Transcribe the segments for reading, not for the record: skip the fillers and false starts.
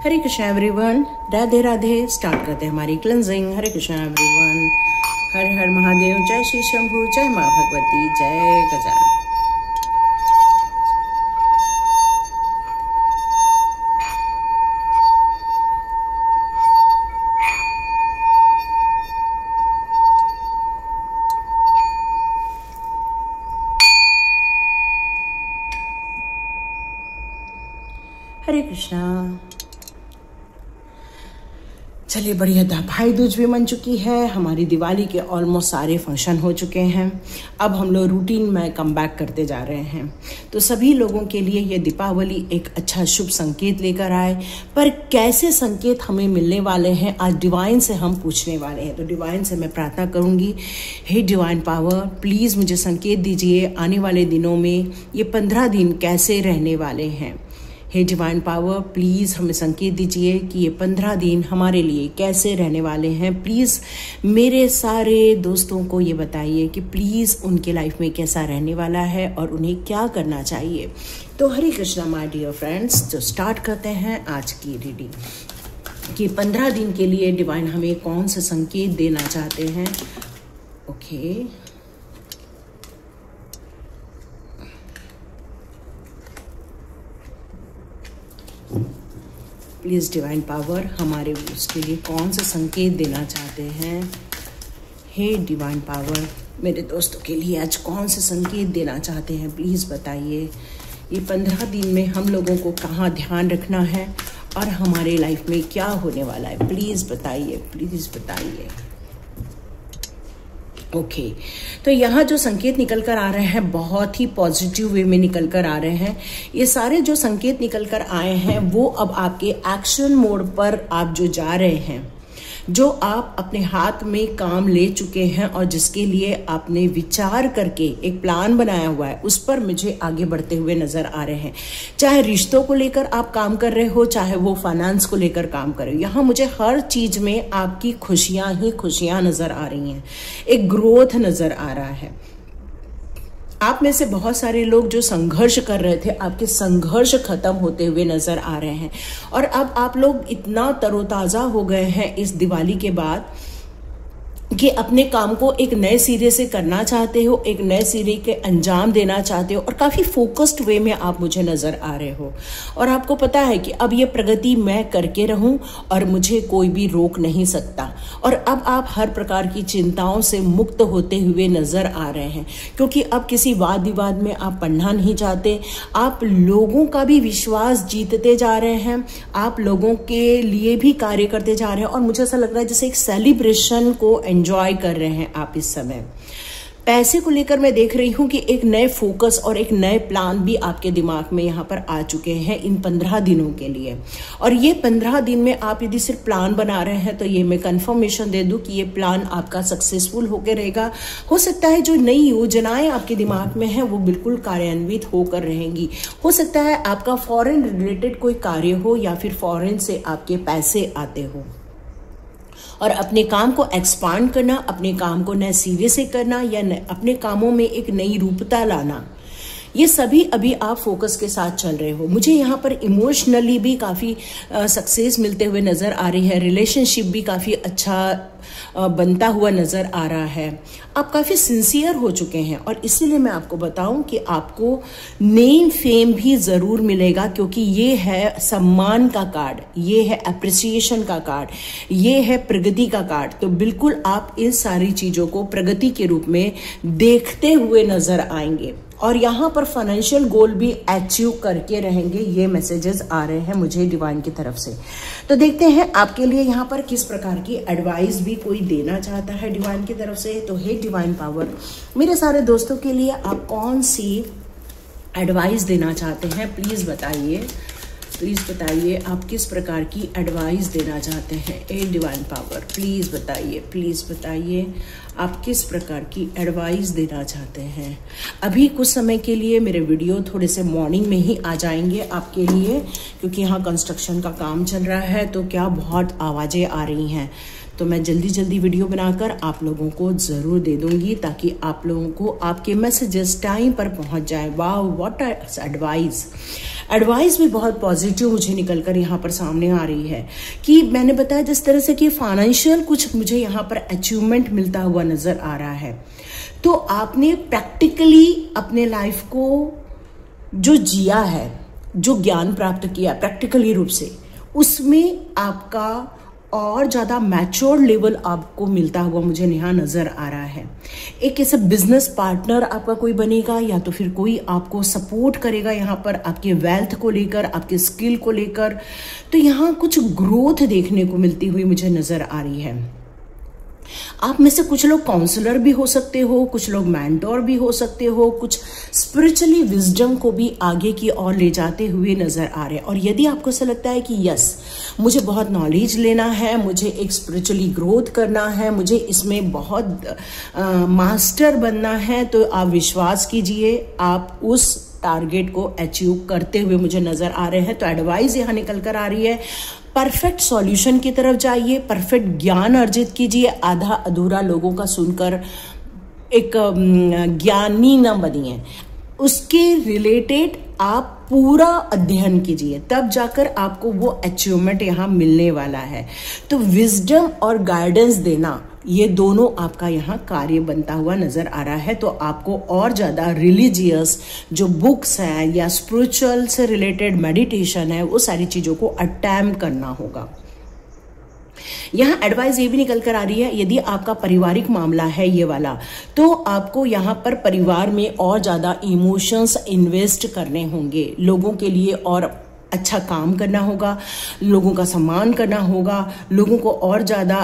हरे Krishna everyone, Radhe Radhe. Start करते हैं हमारी क्लेंजिंग। हरे कृष्णा एवरीवन, हर हर महादेव, जय श्री शंभू, जय माँ भगवती, जय गजानन। हरे कृष्णा। चलिए बढ़िया था, भाई दूज भी मन चुकी है, हमारी दिवाली के ऑलमोस्ट सारे फंक्शन हो चुके हैं। अब हम लोग रूटीन में कम बैक करते जा रहे हैं। तो सभी लोगों के लिए ये दीपावली एक अच्छा शुभ संकेत लेकर आए, पर कैसे संकेत हमें मिलने वाले हैं आज डिवाइन से हम पूछने वाले हैं। तो डिवाइन से मैं प्रार्थना करूंगी, हे डिवाइन पावर, प्लीज़ मुझे संकेत दीजिए आने वाले दिनों में ये 15 दिन कैसे रहने वाले हैं। हे डिवाइन पावर, प्लीज़ हमें संकेत दीजिए कि ये 15 दिन हमारे लिए कैसे रहने वाले हैं। प्लीज़ मेरे सारे दोस्तों को ये बताइए कि प्लीज़ उनके लाइफ में कैसा रहने वाला है और उन्हें क्या करना चाहिए। तो हरे कृष्णा माय डियर फ्रेंड्स, तो स्टार्ट करते हैं आज की रीडिंग कि 15 दिन के लिए डिवाइन हमें कौन से संकेत देना चाहते हैं। ओके, प्लीज़ डिवाइन पावर हमारे उसके लिए कौन से संकेत देना चाहते हैं। हे डिवाइन पावर, मेरे दोस्तों के लिए आज कौन से संकेत देना चाहते हैं, प्लीज़ बताइए। ये 15 दिन में हम लोगों को कहाँ ध्यान रखना है और हमारे लाइफ में क्या होने वाला है, प्लीज़ बताइए, प्लीज़ बताइए। ओके, तो यहाँ जो संकेत निकल कर आ रहे हैं बहुत ही पॉजिटिव वे में निकल कर आ रहे हैं। ये सारे जो संकेत निकल कर आए हैं वो अब आपके एक्शन मोड पर आप जो जा रहे हैं, जो आप अपने हाथ में काम ले चुके हैं और जिसके लिए आपने विचार करके एक प्लान बनाया हुआ है, उस पर मुझे आगे बढ़ते हुए नजर आ रहे हैं। चाहे रिश्तों को लेकर आप काम कर रहे हो, चाहे वो फाइनेंस को लेकर काम कर रहे हो, यहाँ मुझे हर चीज में आपकी खुशियां ही खुशियां नजर आ रही हैं। एक ग्रोथ नजर आ रहा है। आप में से बहुत सारे लोग जो संघर्ष कर रहे थे, आपके संघर्ष खत्म होते हुए नजर आ रहे हैं और अब आप लोग इतना तरोताजा हो गए हैं इस दिवाली के बाद कि अपने काम को एक नए सिरे से करना चाहते हो, एक नए सिरे के अंजाम देना चाहते हो और काफी फोकस्ड वे में आप मुझे नजर आ रहे हो। और आपको पता है कि अब ये प्रगति मैं करके रहूं और मुझे कोई भी रोक नहीं सकता। और अब आप हर प्रकार की चिंताओं से मुक्त होते हुए नजर आ रहे हैं, क्योंकि अब किसी वाद विवाद में आप पढ़ना नहीं चाहते। आप लोगों का भी विश्वास जीतते जा रहे हैं, आप लोगों के लिए भी कार्य करते जा रहे हैं और मुझे ऐसा लग रहा है जैसे एक सेलिब्रेशन को एंजॉय कर रहे हैं आप इस समय। पैसे को लेकर मैं देख रही हूं कि एक नए फोकस और एक नए प्लान भी आपके दिमाग में यहाँ पर आ चुके हैं इन 15 दिनों के लिए। और ये 15 दिन में आप यदि सिर्फ प्लान बना रहे हैं तो ये मैं कंफर्मेशन दे दूं कि ये प्लान आपका सक्सेसफुल होकर रहेगा। हो सकता है जो नई योजनाएं आपके दिमाग में हैं वो बिल्कुल कार्यान्वित होकर रहेंगी। हो सकता है आपका फॉरेन रिलेटेड कोई कार्य हो या फिर फॉरेन से आपके पैसे आते हो। और अपने काम को एक्सपांड करना, अपने काम को नए सिरे से करना या अपने कामों में एक नई रूपता लाना, ये सभी अभी आप फोकस के साथ चल रहे हो। मुझे यहाँ पर इमोशनली भी काफ़ी सक्सेस मिलते हुए नज़र आ रही है। रिलेशनशिप भी काफ़ी अच्छा बनता हुआ नज़र आ रहा है। आप काफ़ी सिंसियर हो चुके हैं और इसीलिए मैं आपको बताऊं कि आपको नेम फेम भी ज़रूर मिलेगा, क्योंकि ये है सम्मान का कार्ड, ये है अप्रिसिएशन का कार्ड, ये है प्रगति का कार्ड। तो बिल्कुल आप इन सारी चीज़ों को प्रगति के रूप में देखते हुए नज़र आएंगे और यहाँ पर फाइनेंशियल गोल भी अचीव करके रहेंगे। ये मैसेजेस आ रहे हैं मुझे डिवाइन की तरफ से। तो देखते हैं आपके लिए यहाँ पर किस प्रकार की एडवाइस भी कोई देना चाहता है डिवाइन की तरफ से। तो हे डिवाइन पावर, मेरे सारे दोस्तों के लिए आप कौन सी एडवाइस देना चाहते हैं, प्लीज़ बताइए। प्लीज़ बताइए आप किस प्रकार की एडवाइस देना चाहते हैं। ए डिवाइन पावर, प्लीज़ बताइए, प्लीज़ बताइए आप किस प्रकार की एडवाइस देना चाहते हैं। अभी कुछ समय के लिए मेरे वीडियो थोड़े से मॉर्निंग में ही आ जाएंगे आपके लिए, क्योंकि यहाँ कंस्ट्रक्शन का काम चल रहा है तो क्या बहुत आवाज़ें आ रही हैं। तो मैं जल्दी जल्दी वीडियो बनाकर आप लोगों को ज़रूर दे दूंगी ताकि आप लोगों को आपके मैसेजेस टाइम पर पहुंच जाए। वाह, व्हाट एडवाइस। एडवाइस भी बहुत पॉजिटिव मुझे निकलकर यहाँ पर सामने आ रही है कि मैंने बताया जिस तरह से कि फाइनेंशियल कुछ मुझे यहाँ पर अचीवमेंट मिलता हुआ नजर आ रहा है। तो आपने प्रैक्टिकली अपने लाइफ को जो जिया है, जो ज्ञान प्राप्त किया प्रैक्टिकली रूप से, उसमें आपका और ज़्यादा मैच्योर लेवल आपको मिलता हुआ मुझे यहाँ नज़र आ रहा है। एक ऐसा बिजनेस पार्टनर आपका कोई बनेगा या तो फिर कोई आपको सपोर्ट करेगा यहाँ पर आपके वेल्थ को लेकर, आपके स्किल को लेकर। तो यहाँ कुछ ग्रोथ देखने को मिलती हुई मुझे नज़र आ रही है। आप में से कुछ लोग काउंसलर भी हो सकते हो, कुछ लोग मेंटोर भी हो सकते हो, कुछ स्पिरिचुअली विजडम को भी आगे की ओर ले जाते हुए नजर आ रहे हैं। और यदि आपको ऐसा लगता है कि यस, मुझे बहुत नॉलेज लेना है, मुझे एक स्पिरिचुअली ग्रोथ करना है, मुझे इसमें बहुत मास्टर बनना है, तो आप विश्वास कीजिए आप उस टारगेट को अचीव करते हुए मुझे नजर आ रहे हैं। तो एडवाइस यहाँ निकल कर आ रही है, परफेक्ट सॉल्यूशन की तरफ जाइए, परफेक्ट ज्ञान अर्जित कीजिए। आधा अधूरा लोगों का सुनकर एक ज्ञानी न बनिए, उसके रिलेटेड आप पूरा अध्ययन कीजिए, तब जाकर आपको वो अचीवमेंट यहाँ मिलने वाला है। तो विजडम और गाइडेंस देना, ये दोनों आपका यहाँ कार्य बनता हुआ नजर आ रहा है। तो आपको और ज्यादा रिलीजियस जो बुक्स हैं या स्पिरिचुअल से रिलेटेड मेडिटेशन है, वो सारी चीजों को अटेम्प्ट करना होगा। यहाँ एडवाइस ये भी निकल कर आ रही है, यदि आपका पारिवारिक मामला है ये वाला, तो आपको यहाँ पर परिवार में और ज्यादा इमोशंस इन्वेस्ट करने होंगे, लोगों के लिए और अच्छा काम करना होगा, लोगों का सम्मान करना होगा, लोगों को और ज्यादा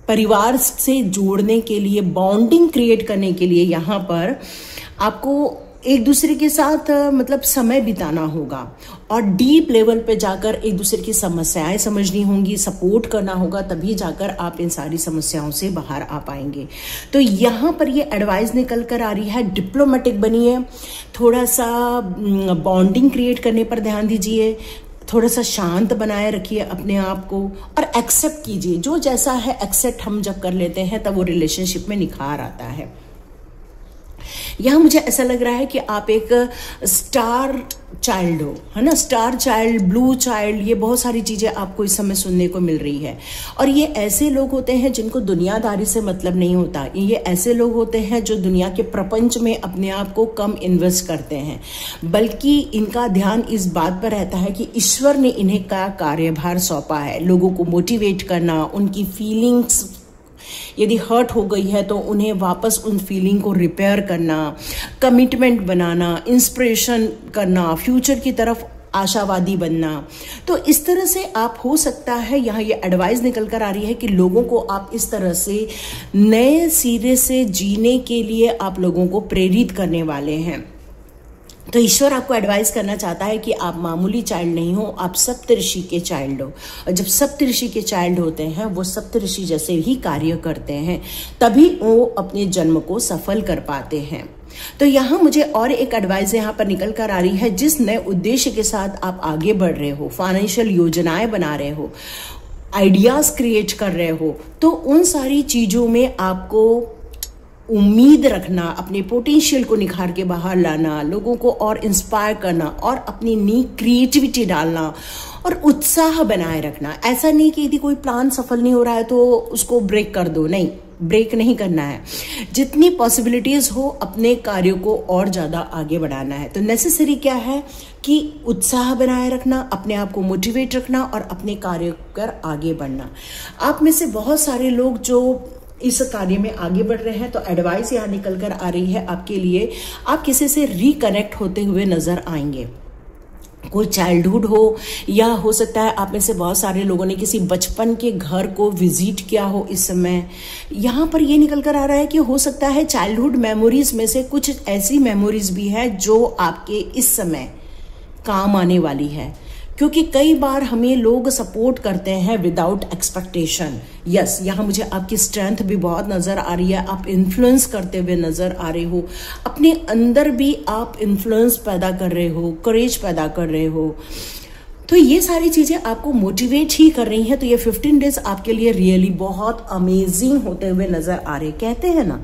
परिवार से जोड़ने के लिए, बॉन्डिंग क्रिएट करने के लिए यहाँ पर आपको एक दूसरे के साथ मतलब समय बिताना होगा और डीप लेवल पे जाकर एक दूसरे की समस्याएं समझनी होंगी, सपोर्ट करना होगा, तभी जाकर आप इन सारी समस्याओं से बाहर आ पाएंगे। तो यहाँ पर ये एडवाइस निकल कर आ रही है, डिप्लोमेटिक बनिए, थोड़ा सा बॉन्डिंग क्रिएट करने पर ध्यान दीजिए, थोड़ा सा शांत बनाए रखिए अपने आप को और एक्सेप्ट कीजिए। जो जैसा है एक्सेप्ट हम जब कर लेते हैं तब वो रिलेशनशिप में निखार आता है। यहाँ मुझे ऐसा लग रहा है कि आप एक स्टार चाइल्ड हो, है ना, स्टार चाइल्ड, ब्लू चाइल्ड, ये बहुत सारी चीजें आपको इस समय सुनने को मिल रही है। और ये ऐसे लोग होते हैं जिनको दुनियादारी से मतलब नहीं होता, ये ऐसे लोग होते हैं जो दुनिया के प्रपंच में अपने आप को कम इन्वेस्ट करते हैं, बल्कि इनका ध्यान इस बात पर रहता है कि ईश्वर ने इन्हें क्या कार्यभार सौंपा है, लोगों को मोटिवेट करना, उनकी फीलिंग्स यदि हर्ट हो गई है तो उन्हें वापस उन फीलिंग को रिपेयर करना, कमिटमेंट बनाना, इंस्पिरेशन करना, फ्यूचर की तरफ आशावादी बनना। तो इस तरह से आप, हो सकता है यहाँ ये एडवाइस निकल कर आ रही है कि लोगों को आप इस तरह से नए सिरे से जीने के लिए आप लोगों को प्रेरित करने वाले हैं। तो ईश्वर आपको एडवाइस करना चाहता है कि आप मामूली चाइल्ड नहीं हो, आप सप्तऋषि के चाइल्ड हो। और जब सप्तऋषि के चाइल्ड होते हैं वो सप्तऋषि जैसे ही कार्य करते हैं, तभी वो अपने जन्म को सफल कर पाते हैं। तो यहाँ मुझे और एक एडवाइस यहाँ पर निकल कर आ रही है, जिस नए उद्देश्य के साथ आप आगे बढ़ रहे हो, फाइनेंशियल योजनाएं बना रहे हो, आइडियाज क्रिएट कर रहे हो, तो उन सारी चीजों में आपको उम्मीद रखना, अपने पोटेंशियल को निखार के बाहर लाना, लोगों को और इंस्पायर करना और अपनी नई क्रिएटिविटी डालना और उत्साह बनाए रखना। ऐसा नहीं कि यदि कोई प्लान सफल नहीं हो रहा है तो उसको ब्रेक कर दो, नहीं, ब्रेक नहीं करना है। जितनी पॉसिबिलिटीज हो अपने कार्यों को और ज्यादा आगे बढ़ाना है। तो नेसेसरी क्या है कि उत्साह बनाए रखना, अपने आप को मोटिवेट रखना और अपने कार्य कर आगे बढ़ना। आप में से बहुत सारे लोग जो इस कार्य में आगे बढ़ रहे हैं, तो एडवाइस यहाँ निकल कर आ रही है आपके लिए, आप किसी से रिकनेक्ट होते हुए नजर आएंगे। कोई चाइल्डहुड हो या हो सकता है आप में से बहुत सारे लोगों ने किसी बचपन के घर को विजिट किया हो इस समय। यहाँ पर ये निकल कर आ रहा है कि हो सकता है चाइल्डहुड मेमोरीज में से कुछ ऐसी मेमोरीज भी है जो आपके इस समय काम आने वाली है, क्योंकि कई बार हमें लोग सपोर्ट करते हैं विदाउट एक्सपेक्टेशन। यस, यहाँ मुझे आपकी स्ट्रेंथ भी बहुत नजर आ रही है, आप इन्फ्लुएंस करते हुए नजर आ रहे हो, अपने अंदर भी आप इन्फ्लुएंस पैदा कर रहे हो, करेज पैदा कर रहे हो। तो ये सारी चीजें आपको मोटिवेट ही कर रही हैं। तो ये 15 डेज आपके लिए रियली बहुत अमेजिंग होते हुए नजर आ रहे। कहते हैं ना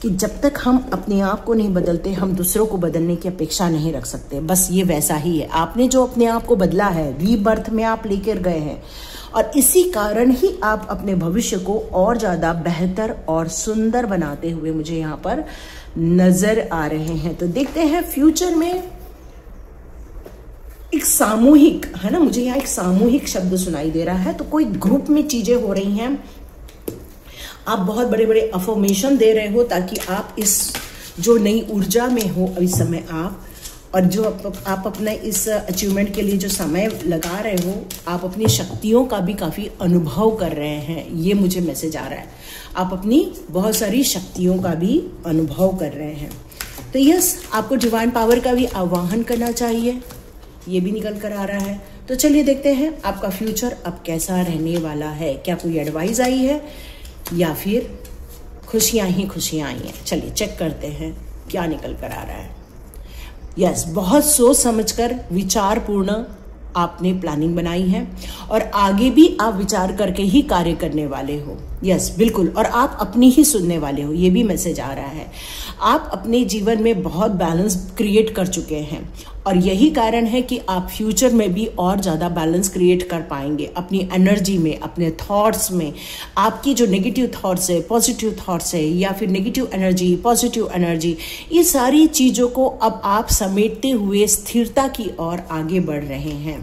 कि जब तक हम अपने आप को नहीं बदलते हम दूसरों को बदलने की अपेक्षा नहीं रख सकते। बस ये वैसा ही है, आपने जो अपने आप को बदला है, रीबर्थ में आप लेकर गए हैं, और इसी कारण ही आप अपने भविष्य को और ज्यादा बेहतर और सुंदर बनाते हुए मुझे यहाँ पर नजर आ रहे हैं। तो देखते हैं फ्यूचर में एक सामूहिक, है ना, मुझे यहाँ एक सामूहिक शब्द सुनाई दे रहा है। तो कोई ग्रुप में चीजें हो रही हैं, आप बहुत बड़े बड़े अफर्मेशन दे रहे हो ताकि आप इस जो नई ऊर्जा में हो इस समय आप, और जो आप अपने इस अचीवमेंट के लिए जो समय लगा रहे हो, आप अपनी शक्तियों का भी काफी अनुभव कर रहे हैं, ये मुझे मैसेज आ रहा है। आप अपनी बहुत सारी शक्तियों का भी अनुभव कर रहे हैं। तो यस, आपको डिवाइन पावर का भी आवाहन करना चाहिए, ये भी निकल कर आ रहा है। तो चलिए देखते हैं आपका फ्यूचर अब कैसा रहने वाला है। क्या कोई एडवाइस आई है या फिर खुशियां ही खुशियां आई हैं? चलिए चेक करते हैं क्या निकल कर आ रहा है। यस, बहुत सोच समझकर विचारपूर्ण आपने प्लानिंग बनाई है और आगे भी आप विचार करके ही कार्य करने वाले हो। यस, बिल्कुल, और आप अपनी ही सुनने वाले हो, ये भी मैसेज आ रहा है। आप अपने जीवन में बहुत बैलेंस क्रिएट कर चुके हैं और यही कारण है कि आप फ्यूचर में भी और ज़्यादा बैलेंस क्रिएट कर पाएंगे अपनी एनर्जी में, अपने थॉट्स में। आपकी जो नेगेटिव थॉट्स है, पॉजिटिव थॉट्स है, या फिर नेगेटिव एनर्जी, पॉजिटिव एनर्जी, ये सारी चीज़ों को अब आप समेटते हुए स्थिरता की ओर आगे बढ़ रहे हैं।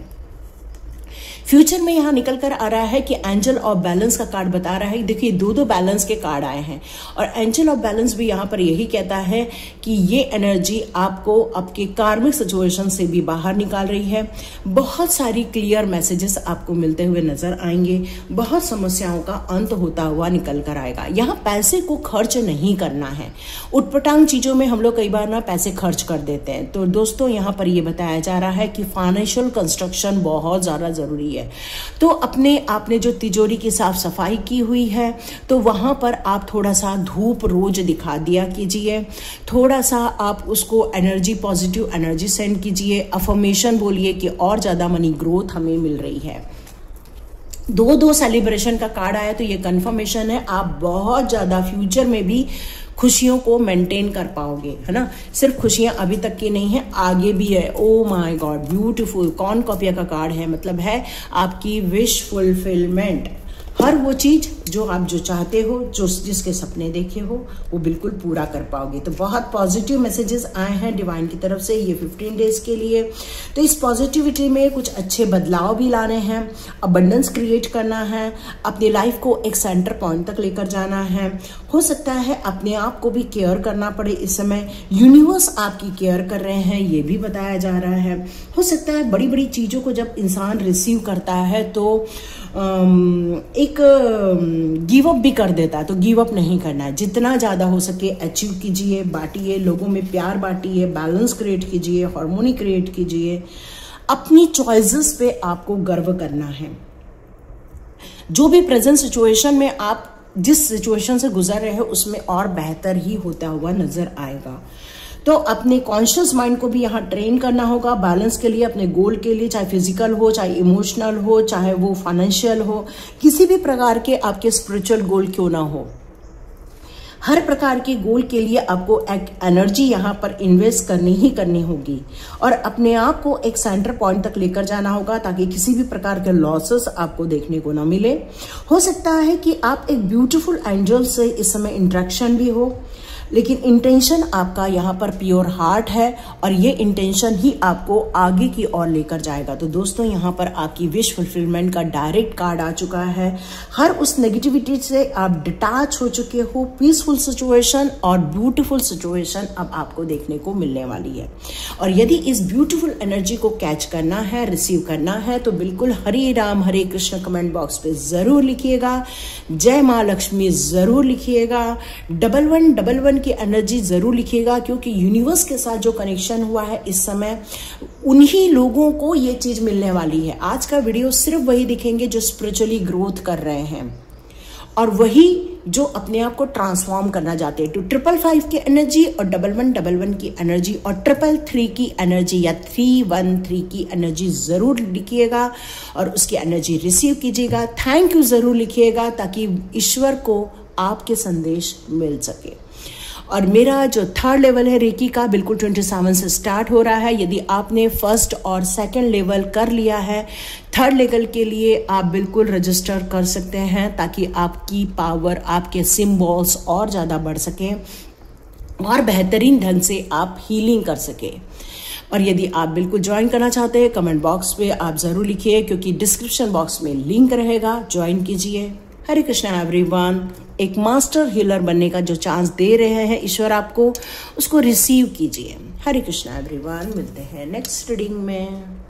फ्यूचर में यहाँ निकल कर आ रहा है कि एंजल ऑफ बैलेंस का कार्ड बता रहा है। देखिए, दो बैलेंस के कार्ड आए हैं और एंजल ऑफ बैलेंस भी यहाँ पर यही कहता है कि ये एनर्जी आपको आपके कार्मिक सिचुएशन से भी बाहर निकाल रही है। बहुत सारी क्लियर मैसेजेस आपको मिलते हुए नजर आएंगे, बहुत समस्याओं का अंत होता हुआ निकल कर आएगा। यहाँ पैसे को खर्च नहीं करना है। उटपटांग चीजों में हम लोग कई बार ना पैसे खर्च कर देते हैं। तो दोस्तों, यहाँ पर ये बताया जा रहा है कि फाइनेंशियल कंस्ट्रक्शन बहुत ज्यादा जरूरी है। तो आपने जो तिजोरी की साफ सफाई की हुई है, तो वहां पर आप थोड़ा सा धूप रोज दिखा दिया कीजिए, थोड़ा सा आप उसको एनर्जी, पॉजिटिव एनर्जी सेंड कीजिए, अफर्मेशन बोलिए कि और ज्यादा मनी ग्रोथ हमें मिल रही है। दो सेलिब्रेशन का कार्ड आया, तो ये कंफर्मेशन है आप बहुत ज्यादा फ्यूचर में भी खुशियों को मेंटेन कर पाओगे, है ना। सिर्फ खुशियां अभी तक की नहीं है, आगे भी है। ओ माय गॉड, ब्यूटीफुल कॉर्नकोपिया का कार्ड है, मतलब है आपकी विश फुलफिलमेंट। हर वो चीज जो आप चाहते हो, जो जिसके सपने देखे हो, वो बिल्कुल पूरा कर पाओगे। तो बहुत पॉजिटिव मैसेजेस आए हैं डिवाइन की तरफ से ये 15 डेज के लिए। तो इस पॉजिटिविटी में कुछ अच्छे बदलाव भी लाने हैं, अबंडेंस क्रिएट करना है, अपनी लाइफ को एक सेंटर पॉइंट तक लेकर जाना है। हो सकता है अपने आप को भी केयर करना पड़े इस समय, यूनिवर्स आपकी केयर कर रहे हैं, ये भी बताया जा रहा है। हो सकता है बड़ी बड़ी चीजों को जब इंसान रिसीव करता है तो एक गिव अप भी कर देता है। तो गिव अप नहीं करना है, जितना ज्यादा हो सके अचीव कीजिए, बांटिए, लोगों में प्यार बांटिए, बैलेंस क्रिएट कीजिए, हार्मोनी क्रिएट कीजिए। अपनी चॉइसेस पे आपको गर्व करना है। जो भी प्रेजेंट सिचुएशन में आप जिस सिचुएशन से गुजर रहे हो उसमें और बेहतर ही होता हुआ नजर आएगा। तो अपने कॉन्शियस माइंड को भी यहाँ ट्रेन करना होगा बैलेंस के लिए, अपने गोल के लिए, चाहे फिजिकल हो, चाहे इमोशनल हो, चाहे वो फाइनेंशियल हो, किसी भी प्रकार के आपके स्पिरिचुअल गोल क्यों ना हो, हर प्रकार के गोल के लिए आपको एक एनर्जी यहाँ पर इन्वेस्ट करनी ही करनी होगी और अपने आप को एक सेंटर पॉइंट तक लेकर जाना होगा ताकि किसी भी प्रकार के लॉसेस आपको देखने को ना मिले। हो सकता है कि आप एक ब्यूटीफुल एंजल से इस समय इंटरेक्शन भी हो, लेकिन इंटेंशन आपका यहाँ पर प्योर हार्ट है और ये इंटेंशन ही आपको आगे की ओर लेकर जाएगा। तो दोस्तों, यहाँ पर आपकी विश फुलफिलमेंट का डायरेक्ट कार्ड आ चुका है। हर उस नेगेटिविटी से आप डिटैच हो चुके हो, पीसफुल सिचुएशन और ब्यूटीफुल सिचुएशन अब आपको देखने को मिलने वाली है। और यदि इस ब्यूटीफुल एनर्जी को कैच करना है, रिसीव करना है, तो बिल्कुल हरे राम हरे कृष्ण कमेंट बॉक्स पे जरूर लिखिएगा, जय माँ लक्ष्मी जरूर लिखिएगा, 1111 की एनर्जी जरूर लिखिएगा, क्योंकि यूनिवर्स के साथ जो कनेक्शन हुआ है इस समय उन्हीं लोगों को ये चीज मिलने वाली है। आज का वीडियो सिर्फ वही दिखेंगे जो स्पिरिचुअली ग्रोथ कर रहे हैं और वही जो अपने आप को ट्रांसफॉर्म करना चाहते हैं। तो 555 की एनर्जी और 1111 की एनर्जी और 333 की एनर्जी या 313 की एनर्जी जरूर लिखिएगा और उसकी एनर्जी रिसीव कीजिएगा। थैंक यू जरूर लिखिएगा ताकि ईश्वर को आपके संदेश मिल सके। और मेरा जो 3rd लेवल है रेकी का बिल्कुल 27 से स्टार्ट हो रहा है। यदि आपने 1st और 2nd लेवल कर लिया है, 3rd लेवल के लिए आप बिल्कुल रजिस्टर कर सकते हैं ताकि आपकी पावर, आपके सिम्बॉल्स और ज़्यादा बढ़ सकें और बेहतरीन ढंग से आप हीलिंग कर सके। और यदि आप बिल्कुल ज्वाइन करना चाहते हैं, कमेंट बॉक्स पे आप ज़रूर लिखिए, क्योंकि डिस्क्रिप्शन बॉक्स में लिंक रहेगा, ज्वाइन कीजिए। हरे कृष्णा एवरीवन। एक मास्टर हीलर बनने का जो चांस दे रहे हैं ईश्वर आपको, उसको रिसीव कीजिए। हरे कृष्णा एवरीवन। मिलते हैं नेक्स्ट रीडिंग में।